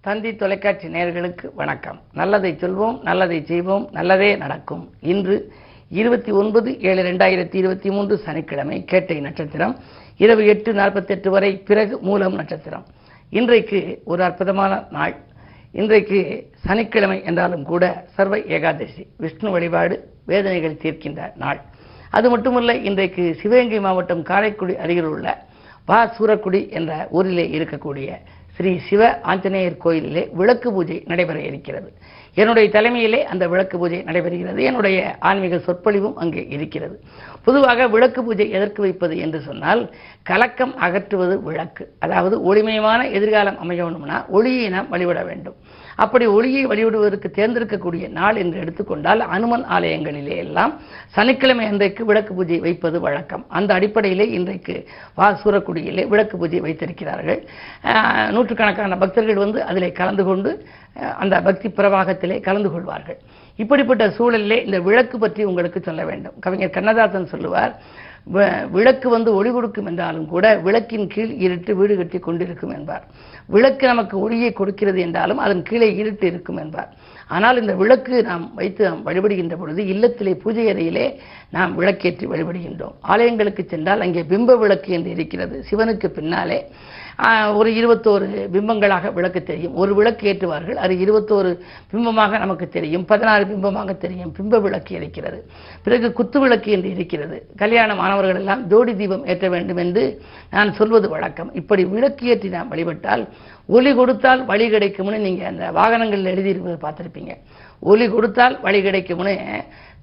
தந்தி தொலைக்காட்சி நேயர்களுக்கு வணக்கம். நல்லதை சொல்வோம், நல்லதை செய்வோம், நல்லதே நடக்கும். இன்று 29/7/2023 சனிக்கிழமை, கேட்டை நட்சத்திரம், இரவு 8:48 வரை, பிறகு மூலம் நட்சத்திரம். இன்றைக்கு ஒரு அற்புதமான நாள். இன்றைக்கு சனிக்கிழமை என்றாலும் கூட சர்வ ஏகாதசி, விஷ்ணு வழிபாடு, வேதனைகள் தீர்க்கின்ற நாள். அது மட்டுமல்ல, இன்றைக்கு சிவகங்கை மாவட்டம் காரைக்குடி அருகில் உள்ள சூரக்குடி என்ற ஊரிலே இருக்கக்கூடிய ஸ்ரீ சிவ ஆஞ்சநேயர் கோயிலிலே விளக்கு பூஜை நடைபெற இருக்கிறது. என்னுடைய தலைமையிலே அந்த விளக்கு பூஜை நடைபெறுகிறது. என்னுடைய ஆன்மீக சொற்பொழிவும் அங்கே இருக்கிறது. பொதுவாக விளக்கு பூஜை எதற்கு வைப்பது என்று சொன்னால், கலக்கம் அகற்றுவது விளக்கு. அதாவது ஒளிமயமான எதிர்காலம் அமைய வேண்டும்னா ஒளியை நாம் வழிபட வேண்டும். அப்படி ஒளியை வழிபடுவதற்கு தேர்ந்தெடுக்கக்கூடிய நாள் என்று எடுத்துக்கொண்டால், அனுமன் ஆலயங்களிலே எல்லாம் சனிக்கிழமை அன்றைக்கு விளக்கு பூஜை வைப்பது வழக்கம். அந்த அடிப்படையிலே இன்றைக்கு சூரக்குடியிலே விளக்கு பூஜை வைத்திருக்கிறார்கள். நூற்றுக்கணக்கான பக்தர்கள் வந்து அதிலே கலந்து கொண்டு அந்த பக்தி பிரவாகத்திலே கலந்து கொள்வார்கள். இப்படிப்பட்ட சூழலிலே இந்த விளக்கு பற்றி உங்களுக்கு சொல்ல வேண்டும். கவிஞர் கண்ணதாசன் சொல்லுவார், விளக்கு வந்து ஒளி கொடுக்கும் என்றாலும் கூட விளக்கின் கீழ் இருட்டு வீடு கட்டி கொண்டிருக்கும் என்பார். விளக்கு நமக்கு ஒளியை கொடுக்கிறது என்றாலும் அதன் கீழே இருட்டு இருக்கும் என்பார். ஆனால் இந்த விளக்கு நாம் வைத்து நாம் வழிபடுகின்ற பொழுது, இல்லத்திலே பூஜை அறையிலே நாம் விளக்கேற்றி வழிபடுகின்றோம். ஆலயங்களுக்கு சென்றால் அங்கே பிம்ப விளக்கு என்று இருக்கிறது. சிவனுக்கு பின்னாலே ஒரு 21 பிம்பங்களாக விளக்கு தெரியும். ஒரு விளக்கு ஏற்றுவார்கள், அது 21 பிம்பமாக நமக்கு தெரியும், 16 பிம்பமாக தெரியும். பிம்ப விளக்கு இருக்கிறது. பிறகு குத்து விளக்கு என்று இருக்கிறது. கல்யாண மாணவர்கள் எல்லாம் ஜோடி தீபம் ஏற்ற வேண்டும் என்று நான் சொல்வது வழக்கம். இப்படி விளக்கு ஏற்றி நாம் வழிபட்டால் ஒளி கொடுத்தால் வழி கிடைக்கும்னு நீங்கள் அந்த வாகனங்களில் எழுதியிருப்பதை பார்த்துருப்பீங்க. ஒளி கொடுத்தால் வழி கிடைக்கும்னு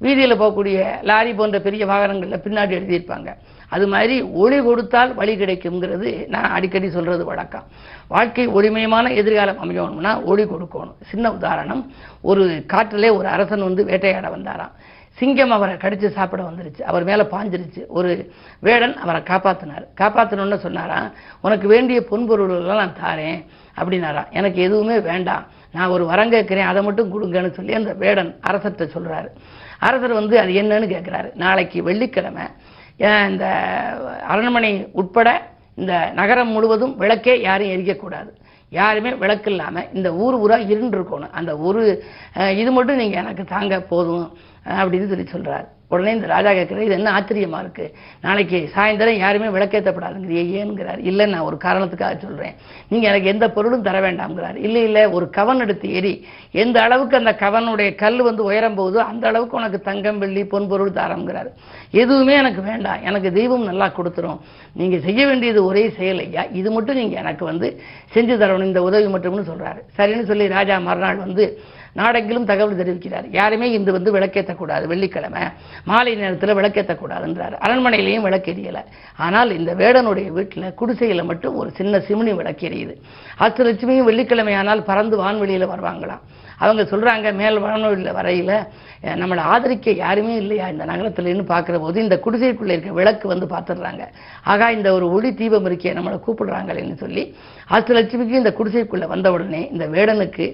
வீதியில் போகக்கூடிய லாரி போன்ற பெரிய வாகனங்களில் பின்னாடி எழுதியிருப்பாங்க. அது மாதிரி ஒளி கொடுத்தால் வழி கிடைக்கும்ங்கிறது நான் அடிக்கடி சொல்றது வழக்கம். வாழ்க்கை ஒளிமயமான எதிர்காலம் அமையணும்னா ஒளி கொடுக்கணும். சின்ன உதாரணம், ஒரு காட்டிலே ஒரு அரசன் வந்து வேட்டையாட வந்தாராம். சிங்கம் அவரை கடிச்சு சாப்பிட வந்துருச்சு. அவர் மேலே பாஞ்சிருச்சு. ஒரு வேடன் அவரை காப்பாற்றினார். காப்பாற்றணுன்னு சொன்னாராம், உனக்கு வேண்டிய பொன்பொருள்கள்லாம் நான் தாரேன் அப்படின்னாராம். எனக்கு எதுவுமே வேண்டாம், நான் ஒரு வரம் கேட்குறேன், அதை மட்டும் கொடுங்கன்னு சொல்லி அந்த வேடன் அரசர்கிட்ட சொல்கிறாரு. அரசர் வந்து அது என்னன்னு கேட்குறாரு. நாளைக்கு வெள்ளிக்கிழமை இந்த அரண்மனை உட்பட இந்த நகரம் முழுவதும் விளக்கே யாரும் எரிக்கக்கூடாது. யாருமே விளக்கு இல்லாமல் இந்த ஊராக இருண்டு இருக்கணும். அந்த இது மட்டும் நீங்கள் எனக்கு தாங்க போதும் அப்படின்னு சொல்லி சொல்கிறார். உடனே இந்த ராஜா கேட்குறாரு, இது என்ன ஆச்சரியமா இருக்கு, நாளைக்கு சாயந்தரம் யாருமே விளக்கேற்றப்படாதுங்கிறிய ஏன்கிறார். இல்லை, நான் ஒரு காரணத்துக்காக சொல்கிறேன், நீங்கள் எனக்கு எந்த பொருளும் தர வேண்டாம்ங்கிறார். இல்லை, ஒரு கவன் எடுத்து எரி, எந்த அளவுக்கு அந்த கவனுடைய கல் வந்து உயரம் போகுதோ அந்த அளவுக்கு உனக்கு தங்கம் வெள்ளி பொன்பொருள் தாரம்ங்கிறார். எதுவுமே எனக்கு வேண்டாம், எனக்கு தெய்வம் நல்லா கொடுத்துரும், நீங்கள் செய்ய வேண்டியது ஒரே செயல் ஐயா, இது மட்டும் நீங்கள் எனக்கு வந்து செஞ்சு தரணும், இந்த உதவி மட்டும்னு சொல்கிறாரு. சரின்னு சொல்லி ராஜா மறுநாள் வந்து நாடெங்கிலும் தகவல் தெரிவிக்கிறார். யாருமே இன்று வந்து விளக்கேற்றக்கூடாது, வெள்ளிக்கிழமை மாலை நேரத்தில் விளக்கேற்றக்கூடாதுன்றார். அரண்மனையிலையும் விளக்கெரியலை. ஆனால் இந்த வேடனுடைய வீட்டில் குடிசையில் மட்டும் ஒரு சின்ன சிமினி விளக்கெரியுது. அஷ்டலட்சுமியும் வெள்ளிக்கிழமை ஆனால் பறந்து வான்வெளியில் வருவாங்களாம். அவங்க சொல்கிறாங்க, மேல் வானொலியில் வரையில் நம்மளை ஆதரிக்க யாருமே இல்லையா இந்த நகரத்துலன்னு பார்க்குற போது இந்த குடிசைக்குள்ளே இருக்க விளக்கு வந்து பார்த்துடுறாங்க. ஆகா, இந்த ஒரு ஒளி தீபம் இருக்கே, நம்மளை கூப்பிடுறாங்களேன்னு சொல்லி அஷ்டலட்சுமிக்கு இந்த குடிசைக்குள்ளே வந்த உடனே இந்த வேடனுக்கு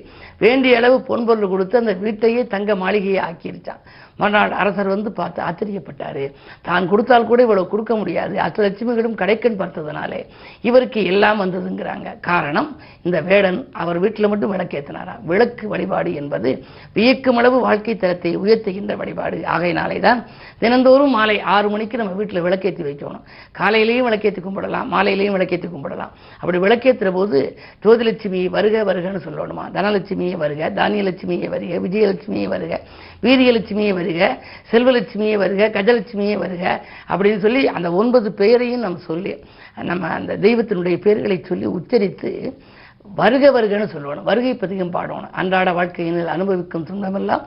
வேண்டிய அளவு பொன்பொருள் கொடுத்து அந்த வீட்டையே தங்க மாளிகையை ஆக்கிருச்சான். மறுநாள் அரசர் வந்து பார்த்து ஆச்சரியப்பட்டார். தான் கொடுத்தால் கூட இவ்வளவு கொடுக்க முடியாது, அஷ்டலட்சுமிகளும் கடைக்கண் பார்த்ததுனாலே இவருக்கு எல்லாம் வந்ததுங்கிறாங்க. காரணம், இந்த வேடன் அவர் வீட்டில் மட்டும் விளக்கேற்றினாராம். விளக்கு வழிபாடு என்பது வியக்கும் அளவு வாழ்க்கை தரத்தை உயர்த்துகின்ற வழிபாடு. ஆகையினாலே தான் தினந்தோறும் மாலை 6 மணிக்கு நம்ம வீட்டில் விளக்கேற்றி வைக்கணும். காலையிலையும் விளக்கேற்றி கும்பிடலாம், மாலையிலையும் விளக்கேற்றி கும்பிடலாம். அப்படி விளக்கேற்றுற போது ஜோதிலட்சுமி வருக வருகன்னு சொல்லணுமா. தனலட்சுமியை வருக, தானியலட்சுமியை வருக, விஜயலட்சுமியை வருக, வீரியலட்சுமியை வருக, செல்வலட்சுமியை வருக, கஜலட்சுமியை வருக அப்படின்னு சொல்லி அந்த 9 பெயரையும் நம்ம சொல்லி நம்ம அந்த தெய்வத்தினுடைய பெயர்களை சொல்லி உச்சரித்து வருக வருகன்னு சொல்லணும். வருகை பதிகம் பாடணும். அன்றாட வாழ்க்கையினால் அனுபவிக்கும் துன்பமெல்லாம்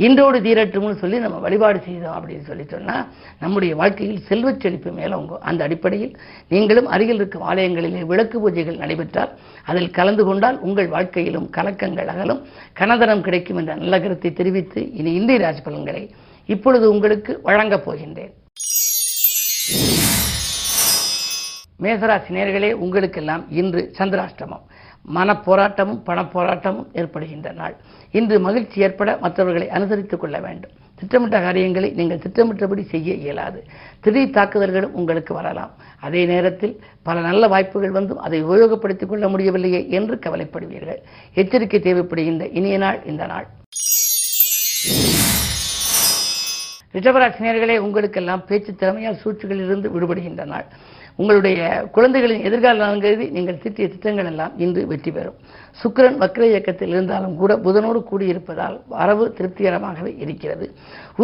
இன்றோடு தீரட்டும்னு சொல்லி நம்ம வழிபாடு செய்தோம் அப்படின்னு சொல்லி சொன்னால் நம்முடைய வாழ்க்கையில் செல்வச் செழிப்பு மேலோங்கும். அந்த அடிப்படையில் நீங்களும் அருகில் இருக்கும் ஆலயங்களிலே விளக்கு பூஜைகள் நடைபெற்றால் அதில் கலந்து கொண்டால் உங்கள் வாழ்க்கையிலும் கலக்கங்கள் அகலும், கனதனம் கிடைக்கும் என்ற நல்ல கருத்தை தெரிவித்து இனி இந்திய ராசி பலன்களை இப்பொழுது உங்களுக்கு வழங்கப் போகின்றேன். மேசராசி நேயர்களே, உங்களுக்கெல்லாம் இன்று சந்திராஷ்டமம். மனப்போராட்டமும் பணப்போராட்டமும் ஏற்படுகின்ற நாள். இன்று மகிழ்ச்சி ஏற்பட மற்றவர்களை அனுசரித்துக் கொள்ள வேண்டும். திட்டமிட்ட காரியங்களை நீங்கள் திட்டமிட்டபடி செய்ய இயலாது. திடீர் தாக்குதல்களும் உங்களுக்கு வரலாம். அதே நேரத்தில் பல நல்ல வாய்ப்புகள் வந்தும் அதை உபயோகப்படுத்திக் கொள்ள முடியவில்லையே என்று கவலைப்படுவீர்கள். எச்சரிக்கை தேவைப்படுகின்ற இனிய நாள் இந்த நாள். ரிஷபராசினியர்களே, உங்களுக்கெல்லாம் பேச்சு திறமையால் சூழ்ச்சிகளிலிருந்து விடுபடுகின்ற நாள். உங்களுடைய குழந்தைகளின் எதிர்கால நலன் கருதி நீங்கள் தீட்டிய திட்டங்கள் எல்லாம் இன்று வெற்றி பெறும். சுக்கிரன் வக்ர இயக்கத்தில் இருந்தாலும் கூட புதனோடு கூடியிருப்பதால் வரவு திருப்திகரமாகவே இருக்கிறது.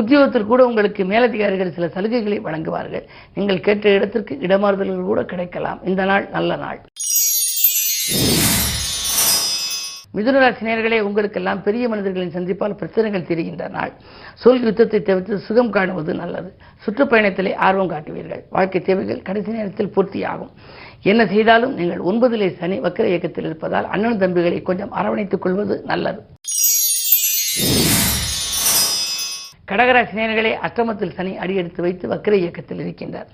உத்தியோகத்தில் கூட உங்களுக்கு மேலதிகாரிகள் சில சலுகைகளை வழங்குவார்கள். நீங்கள் கேட்ட இடத்திற்கு இடமாறுதல்கள் கூட கிடைக்கலாம். இந்த நாள் நல்ல நாள். மிதுனராசினியர்களே, உங்களுக்கெல்லாம் பெரிய மனிதர்களின் சந்திப்பால் பிரச்சனைகள் தெரிகின்ற நாள். சொல் யுத்தத்தை தவிர்த்து சுகம் காணுவது நல்லது. சுற்றுப்பயணத்திலே ஆர்வம் காட்டுவீர்கள். வாழ்க்கை தேவைகள் கடைசி நேரத்தில் பூர்த்தியாகும். என்ன செய்தாலும் நீங்கள் 9லே சனி வக்ர இயக்கத்தில் இருப்பதால் அண்ணன் தம்பிகளை கொஞ்சம் அரவணைத்துக் கொள்வது நல்லது. கடகராசினியர்களே, அஷ்டமத்தில் சனி அடியெடுத்து வைத்து வக்ர இயக்கத்தில் இருக்கின்றார்.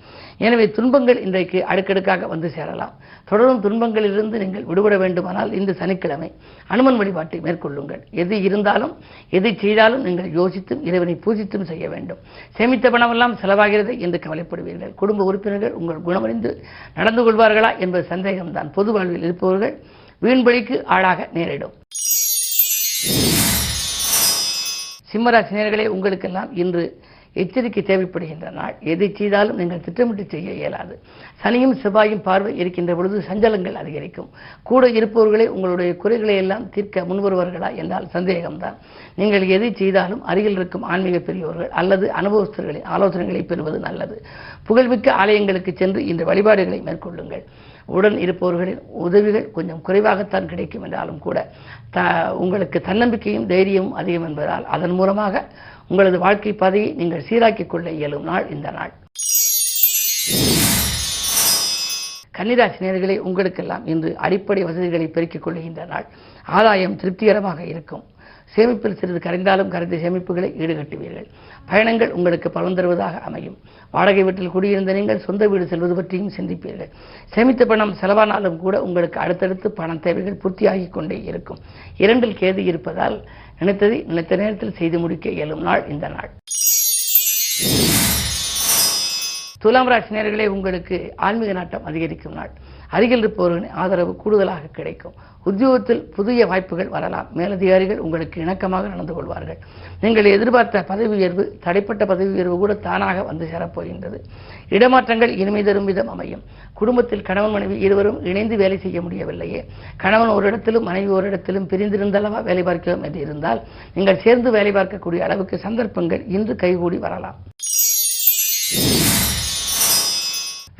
எனவே துன்பங்கள் இன்றைக்கு அடுக்கடுக்காக வந்து சேரலாம். தொடரும் துன்பங்களிலிருந்து நீங்கள் விடுபட வேண்டுமானால் இந்த சனிக்கிழமை அனுமன் வழிபாட்டை மேற்கொள்ளுங்கள். எது இருந்தாலும் எதை செய்தாலும் நீங்கள் யோசித்தும் இறைவனை பூஜித்தும் செய்ய வேண்டும். சேமித்த பணமெல்லாம் செலவாகிறது என்று கவலைப்படுவீர்கள். குடும்ப உறுப்பினர்கள் உங்கள் குணமறிந்து நடந்து கொள்வார்களா என்பது சந்தேகம்தான். பொது வாழ்வில் இருப்பவர்கள் வீண்பலிக்கு ஆளாக நேரிடும். சிம்மராசினியர்களே, உங்களுக்கெல்லாம் இன்று எச்சரிக்கை தேவைப்படுகின்ற நாள். எதை செய்தாலும் நீங்கள் திட்டமிட்டு செய்ய இயலாது. சனியும் செவ்வாயும் பார்வை இருக்கின்ற பொழுது சஞ்சலங்கள் அதிகரிக்கும். கூட இருப்பவர்களே உங்களுடைய குறைகளை எல்லாம் தீர்க்க முன்வருவார்களா என்றால் சந்தேகம்தான். நீங்கள் எதை செய்தாலும் அருகில் இருக்கும் ஆன்மீக பெரியவர்கள் அல்லது அனுபவஸ்தர்களின் ஆலோசனைகளை பெறுவது நல்லது. புகழ்மிக்க ஆலயங்களுக்கு சென்று இந்த வழிபாடுகளை மேற்கொள்ளுங்கள். உடன் இருப்பவர்களின் உதவிகள் கொஞ்சம் குறைவாகத்தான் கிடைக்கும் என்றாலும் கூட உங்களுக்கு தன்னம்பிக்கையும் தைரியமும் அதிகம் என்பதால் அதன் மூலமாக உங்களது வாழ்க்கை பாதையை நீங்கள் சீராக்கிக் கொள்ள இயலும் நாள் இந்த நாள். கன்னிராசினியர்களே, உங்களுக்கெல்லாம் இன்று அடிப்படை வசதிகளை பெருக்கிக் கொள்கின்ற நாள். ஆதாயம் திருப்திகரமாக இருக்கும். சேமிப்பில் சிறிது கரைந்தாலும் கரைந்த சேமிப்புகளை ஈடுகட்டுவீர்கள். பயணங்கள் உங்களுக்கு பலன் தருவதாக அமையும். வாடகை வீட்டில் குடியிருந்த நீங்கள் சொந்த வீடு செல்வது பற்றியும் சிந்திப்பீர்கள். சேமித்த பணம் செலவானாலும் கூட உங்களுக்கு அடுத்தடுத்து பண தேவைகள் பூர்த்தியாகிக் கொண்டே இருக்கும். 2இல் கேது இருப்பதால் நினைத்ததை நினைத்த நேரத்தில் செய்து முடிக்க இயலும் நாள் இந்த நாள். துலாம் ராசினியர்களே, உங்களுக்கு ஆன்மீக நாட்டம் அதிகரிக்கும் நாள். அருகில் இருப்பவர்களின் ஆதரவு கூடுதலாக கிடைக்கும். உத்தியோகத்தில் புதிய வாய்ப்புகள் வரலாம். மேலதிகாரிகள் உங்களுக்கு இணக்கமாக நடந்து கொள்வார்கள். நீங்கள் எதிர்பார்த்த பதவி உயர்வு, தடைப்பட்ட பதவி உயர்வு கூட தானாக வந்து சேரப்போகின்றது. இடமாற்றங்கள் இனிமை தரும் விதம் அமையும். குடும்பத்தில் கணவன் மனைவி இருவரும் இணைந்து வேலை செய்ய முடியவில்லையே, கணவன் ஒரு இடத்திலும் மனைவி ஒரு இடத்திலும் பிரிந்திருந்தளவா வேலை பார்க்கிறோம் என்று இருந்தால் நீங்கள் சேர்ந்து வேலை பார்க்கக்கூடிய அளவுக்கு சந்தர்ப்பங்கள் இன்று கைகூடி வரலாம்.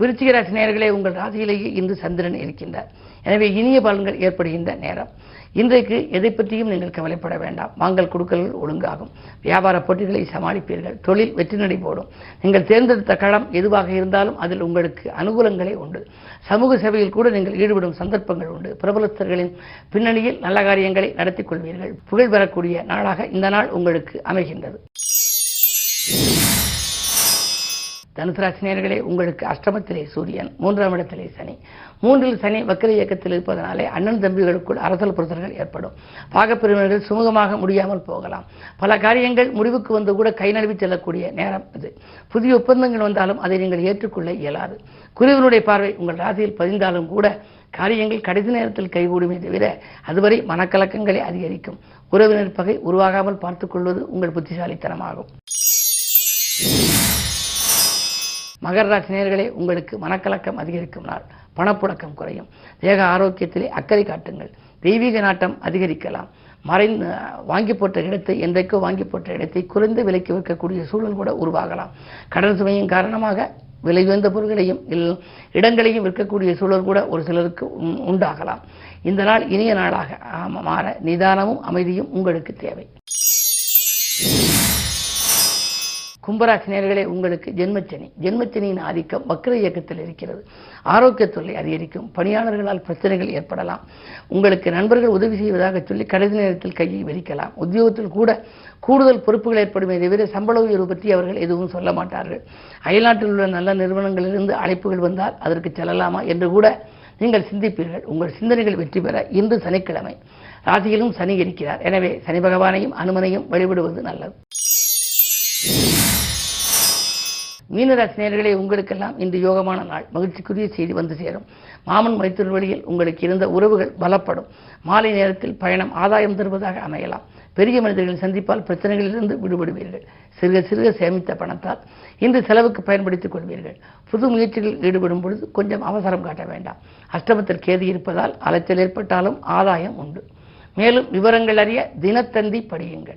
விருச்சிக ராசி நேயர்களே, உங்கள் ராசியிலேயே இன்று சந்திரன் இருக்கின்றார். எனவே இனிய பலன்கள் ஏற்படுகின்ற நேரம். இன்றைக்கு எதை பற்றியும் நீங்கள் கவலைப்பட வேண்டாம். வாங்கல் கொடுக்கல்கள் ஒழுங்காகும். வியாபார போட்டிகளை சமாளிப்பீர்கள். தொழில் வெற்றி நடை போடும். நீங்கள் தேர்ந்தெடுத்த களம் எதுவாக இருந்தாலும் அதில் உங்களுக்கு அனுகூலங்களே உண்டு. சமூக சேவையில் கூட நீங்கள் ஈடுபடும் சந்தர்ப்பங்கள் உண்டு. பிரபலஸ்தர்களின் பின்னணியில் நல்ல காரியங்களை நடத்திக் கொள்வீர்கள். புகழ் பெறக்கூடிய நாளாக இந்த நாள் உங்களுக்கு அமைகின்றது. தனுசு ராசி நேயர்களே, உங்களுக்கு அஷ்டமத்திலே சூரியன், 3ஆம் இடத்திலே சனி. 3இல் சனி வக்ர இயக்கத்தில் இருப்பதனாலே அண்ணன் தம்பிகளுக்குள் அரசல் புரசல்கள் ஏற்படும். பாகப்பிரிவினர்கள் சுமூகமாக முடியாமல் போகலாம். பல காரியங்கள் முடிவுக்கு வந்து கூட கை நழுவி செல்லக்கூடிய நேரம் இது. புதிய ஒப்பந்தங்கள் வந்தாலும் அதை நீங்கள் ஏற்றுக்கொள்ள இயலாது. குருவினுடைய பார்வை உங்கள் ராசியில் பதிந்தாலும் கூட காரியங்கள் கடைசி நேரத்தில் கைகூடுமே தவிர அதுவரை மனக்கலக்கங்களை அதிகரிக்கும். உறவினர் பகை உருவாகாமல் பார்த்துக் கொள்வது உங்கள் புத்திசாலித்தனமாகும். மகர ராசி நேயர்களே, உங்களுக்கு மனக்கலக்கம் அதிகரிக்கும் நாள். பணப்புழக்கம் குறையும். தேக ஆரோக்கியத்திலே அக்கறை காட்டுங்கள். தெய்வீக நாட்டம் அதிகரிக்கலாம். வாங்கி போட்ட இடத்தை என்றைக்கோ வாங்கி போட்ட இடத்தை குறைந்த விலைக்கு விற்கக்கூடிய சூழல் கூட உருவாகலாம். கடன் சுமையின் காரணமாக விலை உயர்ந்த பொருட்களையும் இடங்களையும் விற்கக்கூடிய சூழல் கூட ஒரு சிலருக்கு உண்டாகலாம். இந்த நாள் இனிய நாளாக மாற நிதானமும் அமைதியும் உங்களுக்கு தேவை. கும்பராசி நேயர்களே, உங்களுக்கு ஜென்மச்சனியின் ஆதிக்கம் வக்ர இயக்கத்தில் இருக்கிறது. ஆரோக்கிய தொல்லை அதிகரிக்கும். பணியாளர்களால் பிரச்சனைகள் ஏற்படலாம். உங்களுக்கு நண்பர்கள் உதவி செய்வதாக சொல்லி கடைசி நேரத்தில் கையை விரிக்கலாம். உத்தியோகத்தில் கூட கூடுதல் பொறுப்புகள் ஏற்படுமே தவிர சம்பள உயர்வு பற்றி அவர்கள் எதுவும் சொல்ல மாட்டார்கள். அயல்நாட்டில் உள்ள நல்ல நிறுவனங்களிலிருந்து அழைப்புகள் வந்தால் அதற்கு செல்லலாமா என்று கூட நீங்கள் சிந்திப்பீர்கள். உங்கள் சிந்தனைகள் வெற்றி பெற இன்று சனிக்கிழமை. ராசியிலும் சனி இருக்கிறார். எனவே சனி பகவானையும் அனுமனையும் வழிபடுவது நல்லது. மீனராசி நேயர்களே, உங்களுக்கெல்லாம் இன்று யோகமான நாள். மகிழ்ச்சிக்குரிய செய்தி வந்து சேரும். மாமன் மைத்துனர் வழியில் உங்களுக்கு இருந்த உறவுகள் பலப்படும். மாலை நேரத்தில் பயணம் ஆதாயம் தருவதாக அமையலாம். பெரிய மனிதர்களை சந்திப்பால் பிரச்சனைகளிலிருந்து விடுபடுவீர்கள். சிறுக சிறுக சேமித்த பணத்தால் இன்று செலவுக்கு பயன்படுத்திக் கொள்வீர்கள். புது முயற்சிகளில் ஈடுபடும் பொழுது கொஞ்சம் அவசரம் காட்ட வேண்டாம். அஷ்டமத்தில் கேது இருப்பதால் அலைச்சல் ஏற்பட்டாலும் ஆதாயம் உண்டு. மேலும் விவரங்கள் அறிய தினத்தந்தி படியுங்கள்.